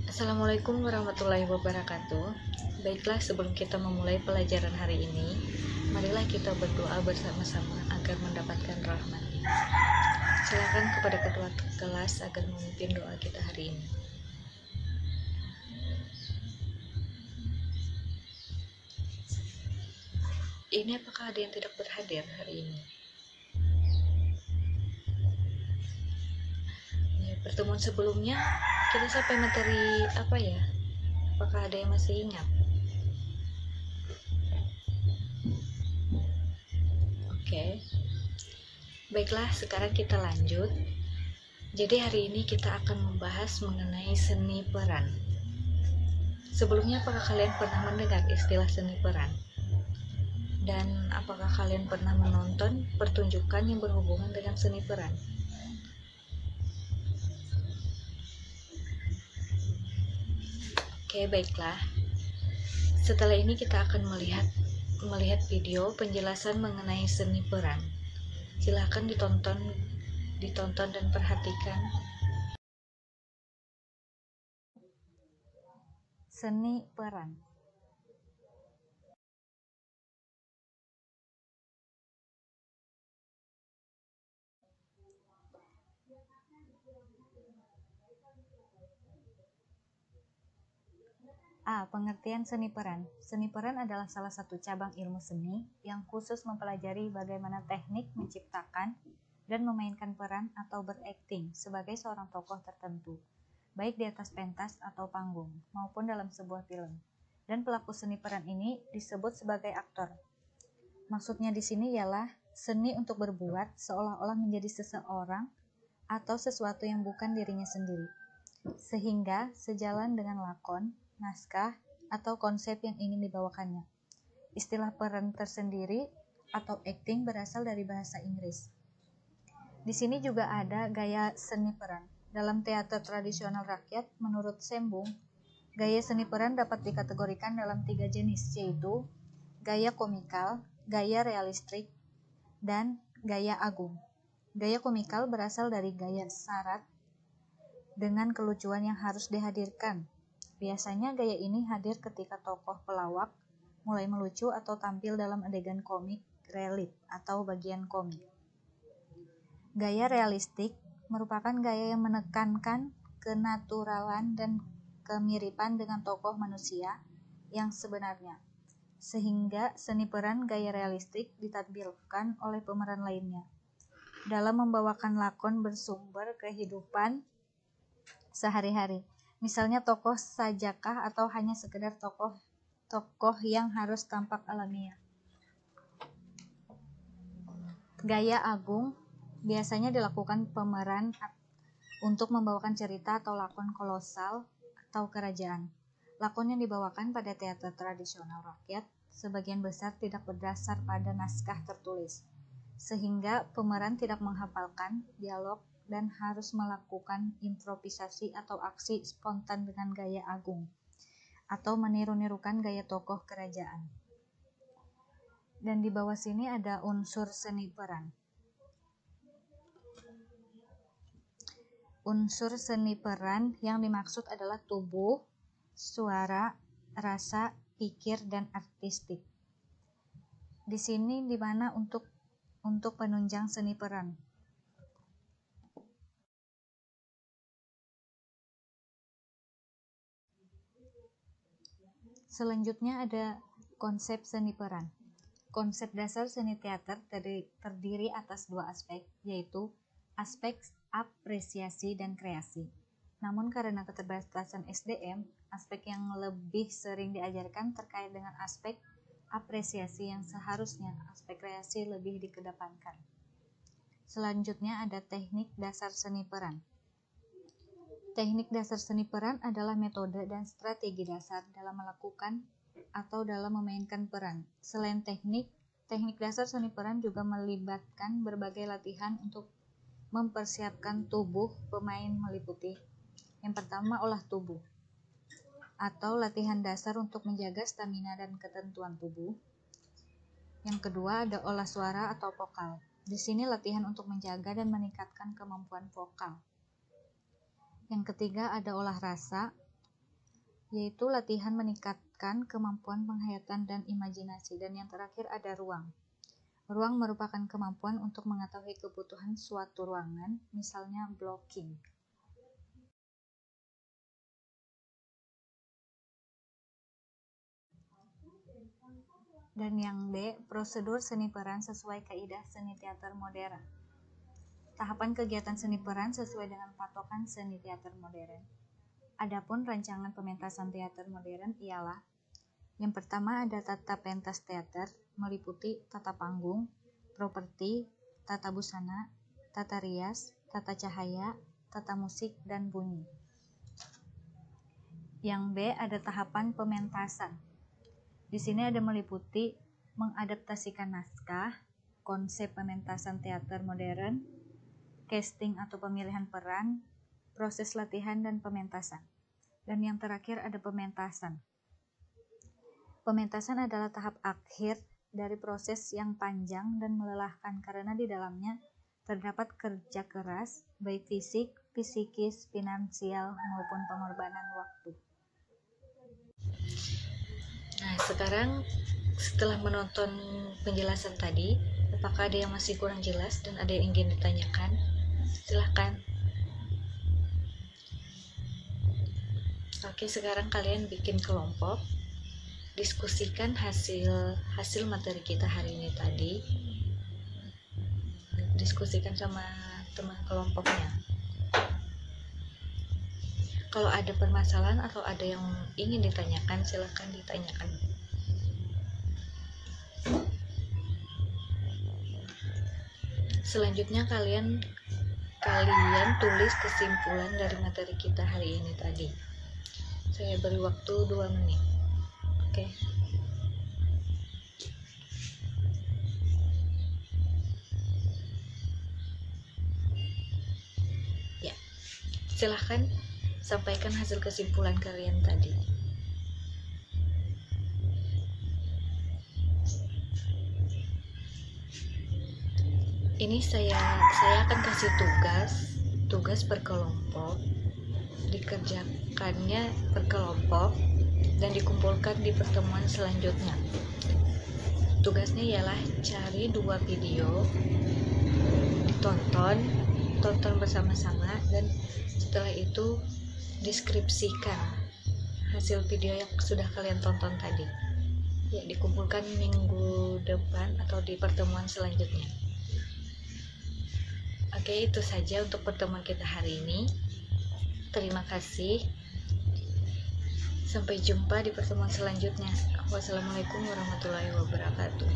Assalamualaikum warahmatullahi wabarakatuh. Baiklah, sebelum kita memulai pelajaran hari ini, marilah kita berdoa bersama-sama agar mendapatkan rahmat. Silakan kepada ketua kelas agar memimpin doa kita hari ini. Ini apakah ada yang tidak berhadir hari ini? Pertemuan sebelumnya kita sampai materi apa ya? Apakah ada yang masih ingat? Oke. Baiklah, sekarang kita lanjut. Jadi hari ini kita akan membahas mengenai seni peran. Sebelumnya, apakah kalian pernah mendengar istilah seni peran? Dan apakah kalian pernah menonton pertunjukan yang berhubungan dengan seni peran? Oke, baiklah. Setelah ini kita akan melihat video penjelasan mengenai seni peran. Silahkan ditonton dan perhatikan. Seni peran. A. Pengertian seni peran. Seni peran adalah salah satu cabang ilmu seni yang khusus mempelajari bagaimana teknik menciptakan dan memainkan peran atau berakting sebagai seorang tokoh tertentu, baik di atas pentas atau panggung, maupun dalam sebuah film. Dan pelaku seni peran ini disebut sebagai aktor. Maksudnya di sini ialah seni untuk berbuat seolah-olah menjadi seseorang atau sesuatu yang bukan dirinya sendiri, sehingga sejalan dengan lakon, naskah, atau konsep yang ingin dibawakannya. Istilah peran tersendiri atau acting berasal dari bahasa Inggris. Di sini juga ada gaya seni peran. Dalam teater tradisional rakyat, menurut Sembung, gaya seni peran dapat dikategorikan dalam 3 jenis, yaitu gaya komikal, gaya realistik, dan gaya agung. Gaya komikal berasal dari gaya syarat dengan kelucuan yang harus dihadirkan. Biasanya gaya ini hadir ketika tokoh pelawak mulai melucu atau tampil dalam adegan komik relief atau bagian komik. Gaya realistik merupakan gaya yang menekankan kenaturalan dan kemiripan dengan tokoh manusia yang sebenarnya, sehingga seni peran gaya realistik ditampilkan oleh pemeran lainnya dalam membawakan lakon bersumber kehidupan sehari-hari. Misalnya tokoh sajakah atau hanya sekedar tokoh yang harus tampak alamiah. Gaya agung biasanya dilakukan pemeran untuk membawakan cerita atau lakon kolosal atau kerajaan. Lakon yang dibawakan pada teater tradisional rakyat sebagian besar tidak berdasar pada naskah tertulis, sehingga pemeran tidak menghafalkan dialog dan harus melakukan improvisasi atau aksi spontan dengan gaya agung, atau meniru-nirukan gaya tokoh kerajaan. Dan di bawah sini ada unsur seni peran. Unsur seni peran yang dimaksud adalah tubuh, suara, rasa, pikir, dan artistik. Di sini di mana untuk penunjang seni peran. Selanjutnya ada konsep seni peran. Konsep dasar seni teater terdiri atas 2 aspek, yaitu aspek apresiasi dan kreasi. Namun karena keterbatasan SDM, aspek yang lebih sering diajarkan terkait dengan aspek apresiasi yang seharusnya aspek kreasi lebih dikedepankan. Selanjutnya ada teknik dasar seni peran. Teknik dasar seni peran adalah metode dan strategi dasar dalam melakukan atau dalam memainkan peran. Selain teknik dasar seni peran juga melibatkan berbagai latihan untuk mempersiapkan tubuh pemain meliputi. Yang pertama, olah tubuh atau latihan dasar untuk menjaga stamina dan ketentuan tubuh. Yang kedua, ada olah suara atau vokal. Di sini latihan untuk menjaga dan meningkatkan kemampuan vokal. Yang ketiga, ada olah rasa yaitu latihan meningkatkan kemampuan penghayatan dan imajinasi. Dan yang terakhir ada ruang. Ruang merupakan kemampuan untuk mengetahui kebutuhan suatu ruangan, misalnya blocking. Dan yang D, prosedur seni peran sesuai kaidah seni teater modern. Tahapan kegiatan seni peran sesuai dengan patokan seni teater modern. Adapun rancangan pementasan teater modern ialah: yang pertama ada tata pentas teater, meliputi tata panggung, properti, tata busana, tata rias, tata cahaya, tata musik, dan bunyi. Yang B ada tahapan pementasan. Di sini ada meliputi mengadaptasikan naskah, konsep pementasan teater modern, casting atau pemilihan peran, proses latihan dan pementasan. Dan yang terakhir ada pementasan. Pementasan adalah tahap akhir dari proses yang panjang dan melelahkan karena di dalamnya terdapat kerja keras, baik fisik, psikis, finansial, maupun pengorbanan waktu. Nah, sekarang setelah menonton penjelasan tadi, apakah ada yang masih kurang jelas dan ada yang ingin ditanyakan? Silahkan. Oke, sekarang kalian bikin kelompok, diskusikan hasil materi kita hari ini tadi. Diskusikan sama teman kelompoknya. Kalau ada permasalahan atau ada yang ingin ditanyakan, silahkan ditanyakan. Selanjutnya kalian tulis kesimpulan dari materi kita hari ini tadi. Saya beri waktu 2 menit. Oke. Ya. Silahkan sampaikan hasil kesimpulan kalian tadi. Ini saya akan kasih tugas per kelompok, dikerjakannya per kelompok dan dikumpulkan di pertemuan selanjutnya. Tugasnya ialah cari 2 video, tonton bersama-sama, dan setelah itu deskripsikan hasil video yang sudah kalian tonton tadi. Ya, dikumpulkan minggu depan atau di pertemuan selanjutnya. Oke, itu saja untuk pertemuan kita hari ini. Terima kasih. Sampai jumpa di pertemuan selanjutnya. Wassalamualaikum warahmatullahi wabarakatuh.